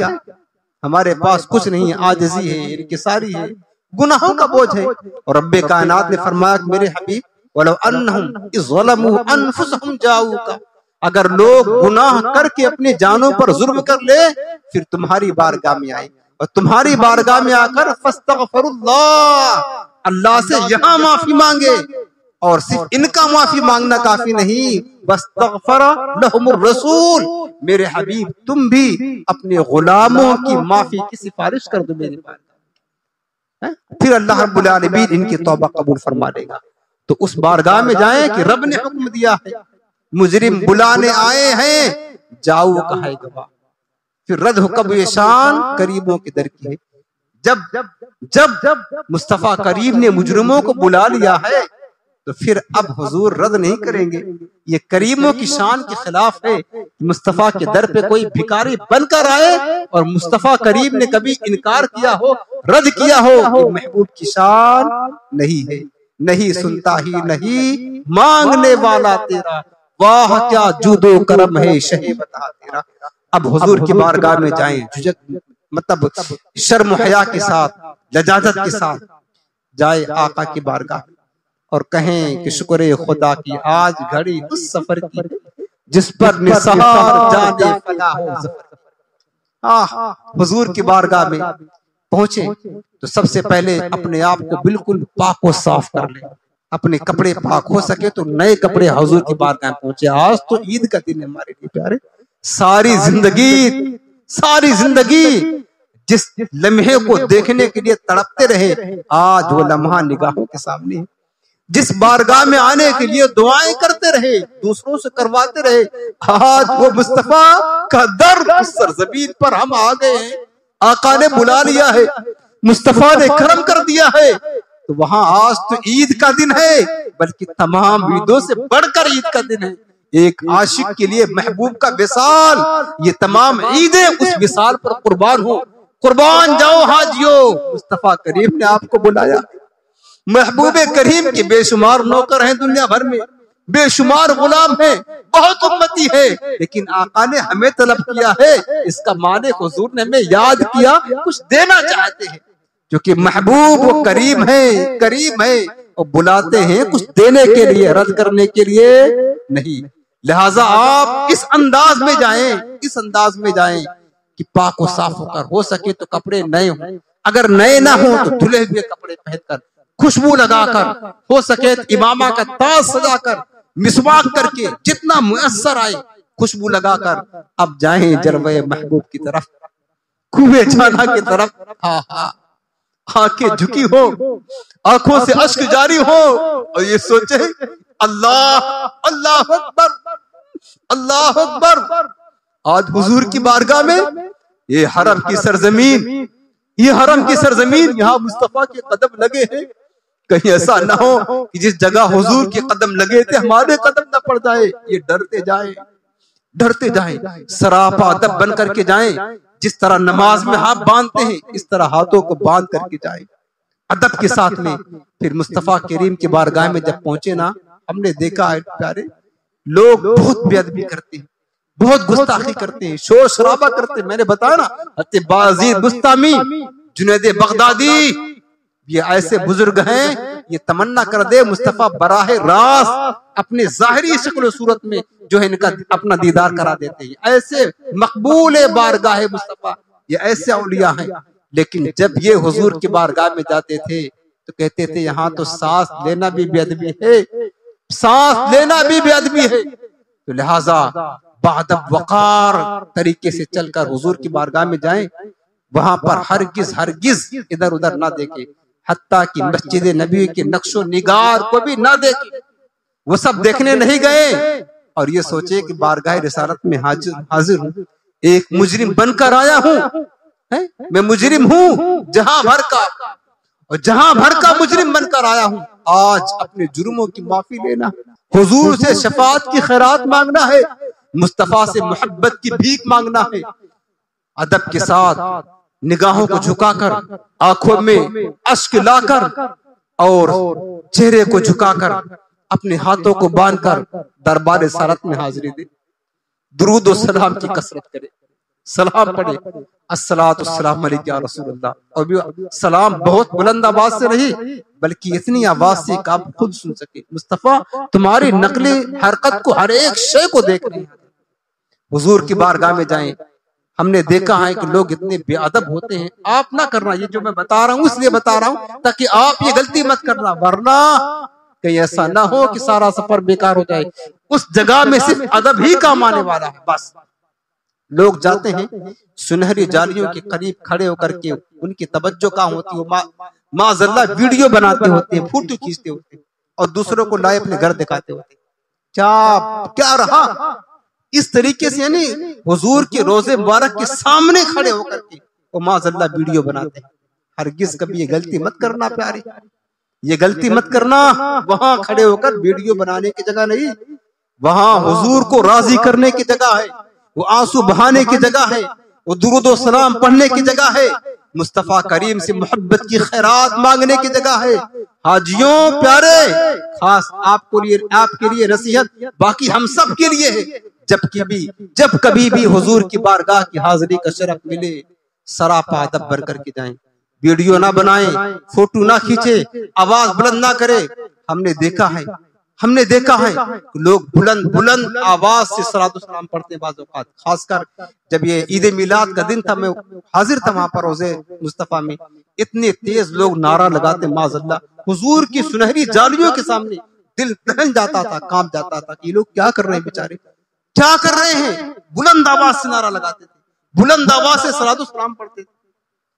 क्या? हमारे पास कुछ नहीं है, आजिज़ी है, इनकिसारी है, गुनाहों का बोझ है। और रब्बे कायनात ने फरमाया कि मेरे हबीब वलो अन्नहुम इज़ ज़लमू अनफुसहुम जाऊका, अगर लोग गुनाह करके अपनी जानों पर जुल्म कर ले फिर तुम्हारी बारगाह में आए और तुम्हारी बारगाह में आकर फस्तगफिरुल्लाह, अल्लाह से यहाँ माफी मांगे। और सिर्फ इनका माफी मांगना काफी नहीं, वस्तगफर लहुमुर रसूल, मेरे हबीब तुम भी अपने गुलामों की माफी की सिफारिश कर दो मेरे पास, फिर अल्लाह रब्बुल आलमीन इनकी तौबा कबूल फरमा लेगा। तो उस बारगाह में जाएं कि रब ने हुक्म दिया है, मुजरिम बुलाने आए हैं, जाओ कहा है गवाह। फिर रद हुक्म ये शान करीमों के दर की है। जब मुस्तफा करीम ने मुजरिमों को बुला लिया है तो फिर अब हुजूर रद नहीं करेंगे। ये करीमों की शान के खिलाफ है कि मुस्तफा के दर पे कोई भिखारी बनकर आए और मुस्तफा करीम ने कभी इनकार किया हो, रद किया हो, ये महबूब की शान नहीं है। नहीं सुनता ही नहीं मांगने वाला तेरा, वाह क्या जुदो करम है शहे बता तेरा। अब हुजूर की बारगाह में जाएं, झुझक मतलब शर्म हया के साथ, लजाजत के साथ जाए आका की बारगाह और कहें कि शुक्र खुदा की आज घड़ी उस सफर की जिस पर निसार जाने फना हो ज़फ़र। हुजूर की बारगाह में पहुंचे तो सबसे पहले अपने आप को बिल्कुल पाक व साफ कर ले, अपने कपड़े पाक हो सके तो नए कपड़े हुजूर की बारगाह में पहुंचे। आज तो ईद का दिन है हमारे लिए प्यारे, सारी जिंदगी जिस लम्हे को देखने के लिए तड़पते रहे, आज वो लम्हा निगाहों के सामने है। जिस बारगाह में आने के लिए दुआएं करते रहे, दूसरों से करवाते रहे, आज वो मुस्तफा का दर उस सरजमीन पर हम आ गए हैं। आका ने बुला लिया है, मुस्तफा ने करम कर दिया है, तो वहां आज तो ईद का दिन है, बल्कि तमाम ईदों से बढ़कर ईद का दिन है। एक आशिक के लिए महबूब का विसाल, ये तमाम ईदें उस विसाल पर कुर्बान हो। कुर्बान जाओ हाजियो, मुस्तफा करीम ने आपको बुलाया। महबूब करीम के बेशुमार नौकर हैं दुनिया भर में, बेशुमार गुलाम हैं, बहुत उम्मती है, लेकिन आका ने हमें तलब किया है। इसका माने हुजूर ने हमें याद किया, कुछ देना चाहते हैं, क्योंकि महबूब वो करीम है और बुलाते हैं कुछ देने के लिए, रद्द करने के लिए नहीं। लिहाजा आप इस अंदाज में जाएं कि पाक और साफ होकर, हो सके तो कपड़े नए हों, अगर नए ना हो तो धुले हुए कपड़े पहनकर, खुशबू लगाकर, हो सके तो इमामा का ताज सजाकर, मिसवाक करके, जितना मुयस्सर आए खुशबू लगाकर अब जाएं जरवे महबूब की तरफ, कुएं जाना की तरफ। आंखें झुकी हो, आंखों से अश्क जारी हो और ये सोचे अल्लाह अकबर। आज हुजूर की बारगाह में ये हरम की सरजमीन, यहाँ मुस्तफा के कदम लगे हैं। कहीं ऐसा ना हो कि जिस जगह हुजूर के कदम लगे थे हमारे कदम न पड़ जाए। ये डरते जाएं, सरापा अदब बन करके जाएं। जिस तरह नमाज में हाथ बांधते हैं इस तरह हाथों को बांध करके जाएं अदब के साथ में। फिर मुस्तफा करीम की बारगाह में जब पहुंचे ना, हमने देखा है प्यारे, लोग बहुत बेअदबी करते हैं, बहुत गुस्ताखी करते हैं, शोर शराबा करते हैं। मैंने बताया ना, बाज़ीद बुस्तामी, जुनैद बगदादी, ये ऐसे बुजुर्ग हैं, ये तमन्ना कर दे मुस्तफा बराह रास्त अपने जाहिरी शक्ल सूरत में जो है इनका अपना दीदार करा देते हैं। ऐसे मकबूल बारगाह मुस्तफा, ये ऐसे औलिया हैं। लेकिन जब ये हुजूर की बारगाह में जाते थे तो कहते थे यहाँ तो सांस लेना भी बेअदबी है, तो लिहाजा बादब वकार तरीके से चलकर हुजूर की बारगाह में जाएं, वहां पर हरगिज इधर उधर ना देखे, हत्ता कि मस्जिद नबी के नक्शो निगार को भी ना देखे। वो सब देखने नहीं गए और ये सोचे कि बारगाह रिसालत में हाजिर हूँ, एक मुजरिम बनकर आया हूँ, मैं मुजरिम हूँ जहां भर का मुजरिम बनकर आया हूँ। आज अपने जुर्मों की माफी लेना, हुजूर से शफाअत की खैरात मांगना है, मुस्तफा से मोहब्बत की भीख मांगना है। अदब के साथ निगाहों को झुकाकर, आंखों में अश्क लाकर और चेहरे को झुकाकर, अपने हाथों को बांधकर दरबार रिसालत में हाजिरी दे, दुरूद और सलाम की कसरत करे। सलाम पढ़े, अस्सलातु वस्सलामु अलैका या रसूलल्लाह, और भी सलाम बहुत बुलंद आवाज से नहीं बल्कि इतनी आवाज से कि आप खुद सुन सके। मुस्तफा तुम्हारी नकली हरकत को, हर एक शय को देख रहे हैं। हुजूर की बारगाह में जाएं, हमने देखा है कि लोग इतने बेअदब होते हैं। आप ना करना, ये जो मैं बता रहा हूँ इसलिए बता रहा हूँ ताकि आप ये गलती मत करना, वरना कहीं ऐसा ना हो कि सारा सफर बेकार हो जाए। उस जगह में सिर्फ अदब ही काम आने वाला है। बस लोग जाते हैं सुनहरी जालियों के करीब खड़े होकर के उनकी तवज्जो कहाँ होती है, माज़अल्लाह वीडियो बनाते होते हैं, फोटो खींचते होते हैं और दूसरों को लाए अपने घर दिखाते होते हैं। क्या रहा इस तरीके से, यानी हुजूर के रोजे मुबारक के सामने खड़े होकर के वो माज़अल्लाह वीडियो बनाते हैं। हरगिज कभी ये गलती मत करना प्यारे, ये गलती मत करना। वहां खड़े होकर वीडियो बनाने की जगह नहीं, वहां हुजूर को राजी करने की जगह है, वो आंसू बहाने की जगह है, वो दुरूद व सलाम पढ़ने की जगह है, मुस्तफा करीम से मोहब्बत की खैरात मांगने की जगह है। हाजियों प्यारे, खास आपके लिए नसीहत, बाकी हम सब के लिए है। जब कभी भी हुजूर की बारगाह की हाजिरी का शरफ मिले, सरापा अदब बर करके जाएं, वीडियो ना बनाएं, फोटो ना खींचे, आवाज बुलंद ना करे। हमने देखा है लोग बुलंद आवाज से सलातो सलाम पढ़ते हैं। बाज़ औक़ात खासकर जब ये ईद मिलाद का दिन था, मैं हाजिर था वहां पर रोज़े मुस्तफा में, इतने तेज लोग नारा लगाते माज़अल्लाह, हुजूर की सुनहरी जालियों के सामने दिल दहल जाता था, कांप जाता था कि ये लोग क्या कर रहे हैं बेचारे, क्या कर रहे हैं। बुलंद आवाज से नारा लगाते थे, बुलंद आवाज से सलातो सलाम पढ़ते थे।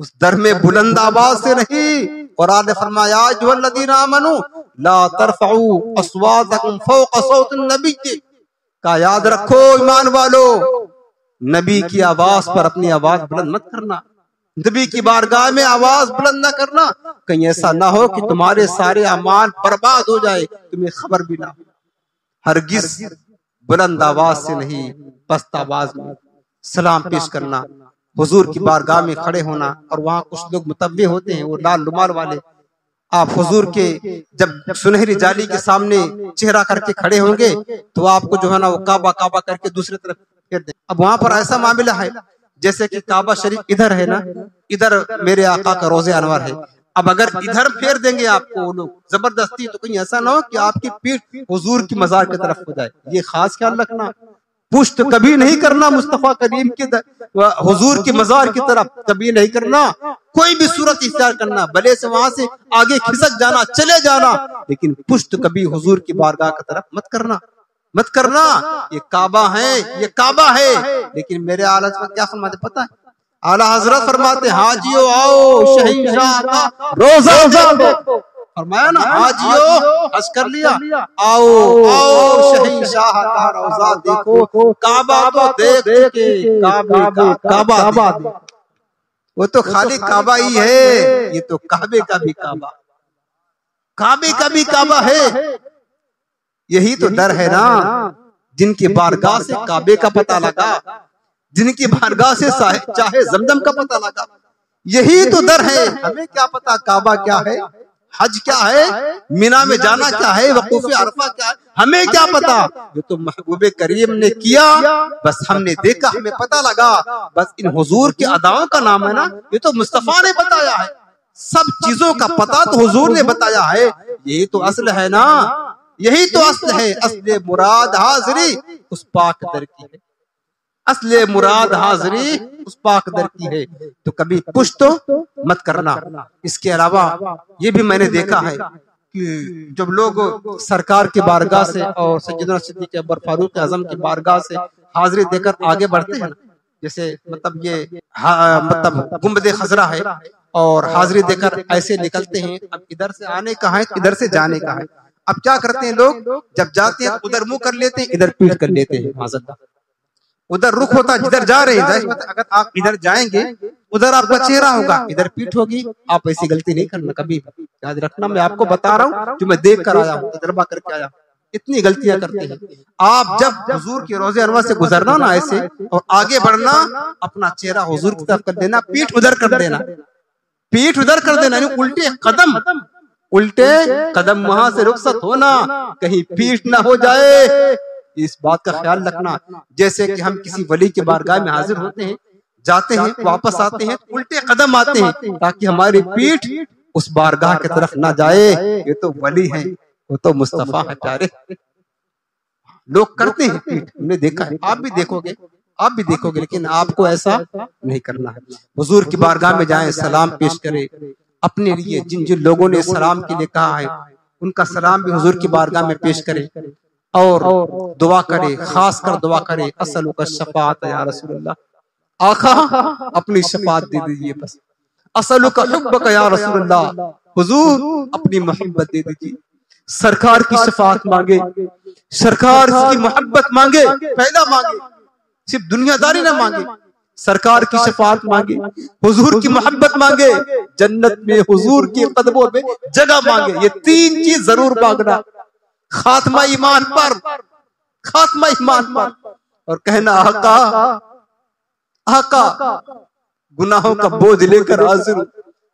उस दर में बुलंद आवाज से नहीं, कुरान ने फरमाया अय्युहल्लज़ीना आमनू ला तरफ़ऊ अस्वातकुम फ़ौक़ सौतिन नबी, का याद रखो ईमान वालो, नबी की आवाज पर अपनी आवाज बुलंद मत करना, नबी की बारगाह में आवाज बुलंद न करना। कहीं ऐसा ना हो कि तुम्हारे सारे अमाल बर्बाद हो जाए, तुम्हें खबर भी ना हो। हरगिज बुलंद आवाज से नहीं, पस्त आवाज में सलाम पेश करना, हुजूर की बारगाह में खड़े होना। और वहां कुछ लोग मुतव्वे होते हैं, वो लाल रुमाल वाले, आप हुजूर के जब सुनहरी जाली के सामने चेहरा करके खड़े होंगे तो आपको जो है ना वो काबा करके दूसरी तरफ फेर दें। अब वहां पर ऐसा मामला है जैसे कि काबा शरीफ इधर है ना, इधर मेरे आका का रोज़े अनवर है, अब अगर इधर फेर देंगे आपको वो लोग जबरदस्ती, तो कहीं ऐसा ना हो कि आपकी पीठ हुजूर की मजार की तरफ हो जाए। ये खास ख्याल रखना, पुष्ट कभी नहीं करना मुस्तफा करीम के हुजूर की मजार की तरफ, कभी नहीं करना। कोई भी सूरत इख्तियार करना, भले से वहां से आगे खिसक जाना, चले जाना, लेकिन पुष्ट कभी हुजूर की बारगाह की तरफ मत करना। ये काबा है। लेकिन मेरे आला में क्या फरमाते पता है? आला हजरत फरमाते हाजियो आओ शहींशाह का रोजा देखो। फरमाया ना हाजियो, हज कर लिया, आओ शहींशाह का रोजा देखो। काबा तो देख चुके, काबा वो तो खाली काबा ही है, ये तो काबे का भी काबा है। यही तो डर है ना, जिनकी बारगाह से काबे का पता लगा, जिनकी बारगाह से चाहे जमजम का पता लगा, यही तो डर है। हमें क्या पता काबा क्या है, हज क्या है, मीना में जाना क्या है, वकूफ अरफा क्या है, हमें क्या पता। ये तो महबूब करीम ने किया, बस हमने देखा, हमें पता लगा। बस इन हुजूर की अदाओं का नाम है ना, ये तो मुस्तफा ने बताया है। सब चीजों का पता तो हुजूर ने बताया है। यही तो असल है ना, यही तो असल है। असले मुराद हाजिरी उस पाक दर की है, असले मुराद हाजिरी उस पाक दर की है। तो कभी पुश तो मत करना। इसके अलावा ये भी मैंने देखा है कि जब लोग सरकार की बारगाह से और सैयदना सिद्दीक़ अकबर फारूक आज़म की बारगाह से हाजिरी देकर आगे बढ़ते हैं, जैसे मतलब ये मतलब गुंबद खजरा है और हाजिरी देकर ऐसे निकलते हैं, अब इधर से आने का है, इधर से जाने का है। अब क्या करते हैं लोग, जब जाते हैं उधर मुंह कर लेते हैं, इधर पीठ कर लेते हैं। माज़अल्लाह, उधर रुख होता है जिधर जा रहे हैं, अगर आप इधर जाएंगे उधर आपका चेहरा होगा, इधर पीठ होगी। आप ऐसी गलती नहीं करना कभी, याद रखना। मैं आपको बता रहा हूँ जो मैं देख कर आया हूँ, तजर्बा करके आया हूँ। इतनी गलतियां करते हैं आप। जब हुजूर के रोज़े अनवर से गुजरना ना ऐसे और आगे बढ़ना, अपना चेहरा हुजूर की तरफ कर देना, पीठ उधर कर देना, पीठ उधर कर देना, उल्टे कदम वहां से रुखसत होना, कहीं पीठ ना हो जाए। इस बात का ख्याल रखना। जैसे कि हम किसी वली के बारगाह में हाजिर होते हैं, जाते हैं, वापस आते हैं, उल्टे कदम आते हैं ताकि हमारी पीठ उस बारगाह की तरफ ना जाए। ये तो वली है, वो तो मुस्तफा है प्यारे। लोग करते हैं पीठ, हमने देखा है, आप भी देखोगे, आप भी देखोगे, लेकिन आपको ऐसा नहीं करना है। हुजूर की बारगाह में जाएं, सलाम पेश करें अपने लिए। जिन जिन लोगों ने सलाम के लिए कहा है उनका सलाम भी हुजूर की बारगाह में पेश करें और दुआ करे, खास कर दुआ करे, असलुका शफाअत या रसूलल्लाह, आका अपनी शफाअत दे दीजिए, बस असलुका हुब्बका या रसूलल्लाह, हुजूर अपनी मोहब्बत दे दीजिए। सरकार की शफाअत मांगे, सरकार की मोहब्बत मांगे, पहला मांगे, सिर्फ दुनियादारी ना मांगे, सरकार की शफाअत मांगे, हुजूर की मोहब्बत मांगे, जन्नत में हुजूर के कदमों में जगह मांगे। ये तीन चीज जरूर मांगना, खात्मा ईमान पर, खात्मा ईमान पर, और कहना आका आका गुनाहों का बोझ लेकर हाजिर हूं,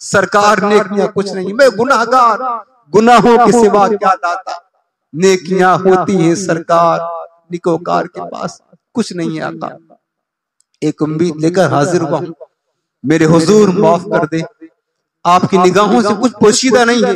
सरकार नेकियां कुछ नहीं, मैं गुनाहगार, गुनाहों के सिवा क्या दाता, नेकियां होती हैं सरकार, निकोकार के पास कुछ नहीं है आका। एक उम्मीद लेकर हाजिर हुआ हूं, मेरे हुजूर माफ कर दे, आपकी निगाहों से कुछ पोशीदा नहीं है,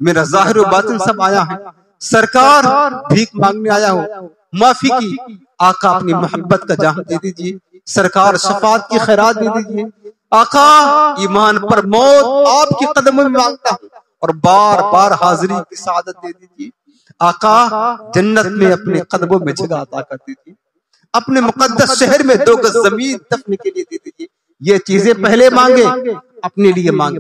मेरा जाहिर व बातिन सब आया है, सरकार भीख मांगने आया हो, माफी की, आका अपनी मोहब्बत का जहां दे दीजिए, सरकार शफाअत की खैरात दे दीजिए, आका ईमान पर मौत आपके कदमों में मांगता हूं और बार बार हाजिरी की सआदत दे दीजिए, आका जन्नत में अपने कदमों में जगह अता कर दीजिए, अपने मुकद्दस शहर में 2 गज जमीन दफन के लिए दे दीजिए। ये चीजें पहले मांगे, अपने लिए मांगे।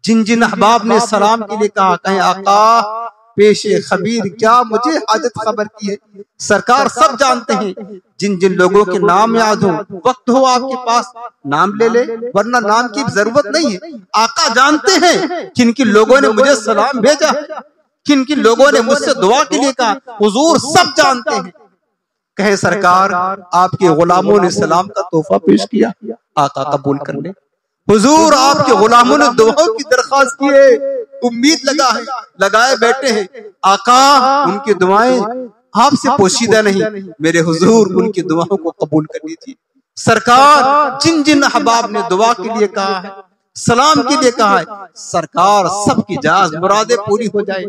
जिन जिन अहबाब ने सलाम के लिए कहा, कहें आका पेशे खबीर क्या मुझे हाजत खबर की है, सरकार सब जानते हैं। जिन जिन लोगों के नाम याद हो, वक्त हो आपके पास नाम ले ले, वरना नाम की जरूरत नहीं है। आका जानते हैं किन किन लोगों ने मुझे सलाम भेजा, किन किन लोगों ने मुझसे दुआ के लिए कहा, हुजूर सब जानते हैं। कहे सरकार आपके गुलामों ने सलाम का तोहफा पेश किया, आका कबूल कर ले। हुजूर आपके गुलामों ने दुआओं की दरख्वास्त की है, उम्मीद लगाए बैठे हैं, आका उनकी दुआएं आपसे पोशीदा नहीं, मेरे हुजूर उनकी दुआओं को कबूल कर लीजिए। सरकार जिन जिन अहबाब ने दुआ के लिए कहा है, सलाम के लिए कहा है, सरकार सबकी जायज मुरादें पूरी हो जाए,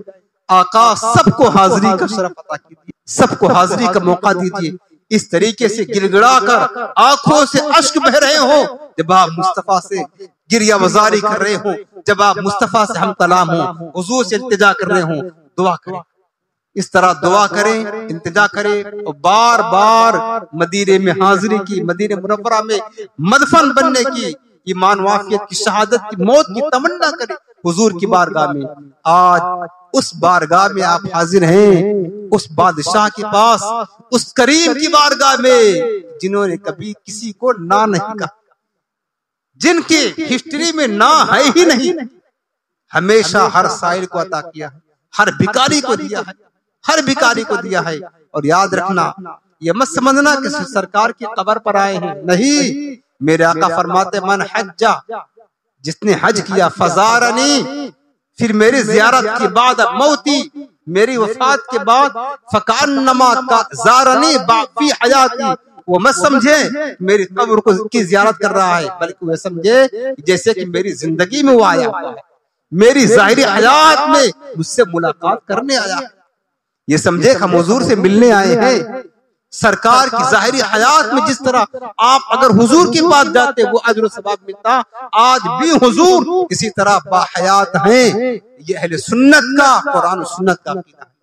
आका सबको हाजिरी का शरफ अता कीजिए, सबको हाजिरी का मौका दीजिए। इस तरीके से गिड़गिड़ा कर आंखों से अश्क बह रहे हो, जब आप मुस्तफा से गिरिया वजारी कर रहे हो, जब आप मुस्तफा से हम कलाम हो, हुजूर से इल्तिजा कर रहे हो, दुआ करें, इस तरह दुआ करें, इंतजा करें और बार बार मदीने में हाजिरी की, मदीने मुनव्वरा में मदफन बनने की, ईमान वाफियत की, शहादत की, मौत की तमन्ना करें हुजूर की बारगाह में। आज उस बारगाह में आप हाजिर हैं, उस बादशाह के पास, उस करीम की बारगाह में जिन्होंने कभी किसी को ना नहीं कहा, जिनकी हिस्ट्री में ना है ही नहीं, हमेशा हर साइल को अता किया है, हर भिखारी को दिया है, हर भिखारी को दिया है। और याद रखना, ये मत समझना कि सरकार की कब्र पर आए हैं, नहीं, मेरे आका फरमाते मन हज्जा, जिसने हज किया फजारनी, फिर मेरी जियारत के बाद मौती, मेरी वफात के बाद फकान्नमा का जारनी बाकी हयाती, वो मत समझे मेरी कब्र को की जियारत कर रहा है, बल्कि वो समझे जैसे कि मेरी जिंदगी में वो आया हुआ है, मेरी जाहिरी हयात में मुझसे मुलाकात करने आया है। ये समझे हम हुजूर से मिलने आए हैं। सरकार की जाहिरी हयात में जिस तरह आप अगर हुजूर के पास जाते वो अजर सवाब मिलता, आज भी हुजूर इसी तरह बाहयात हैं। ये अहले सुन्नत का, कुरान सुन्नत का अकीदा है।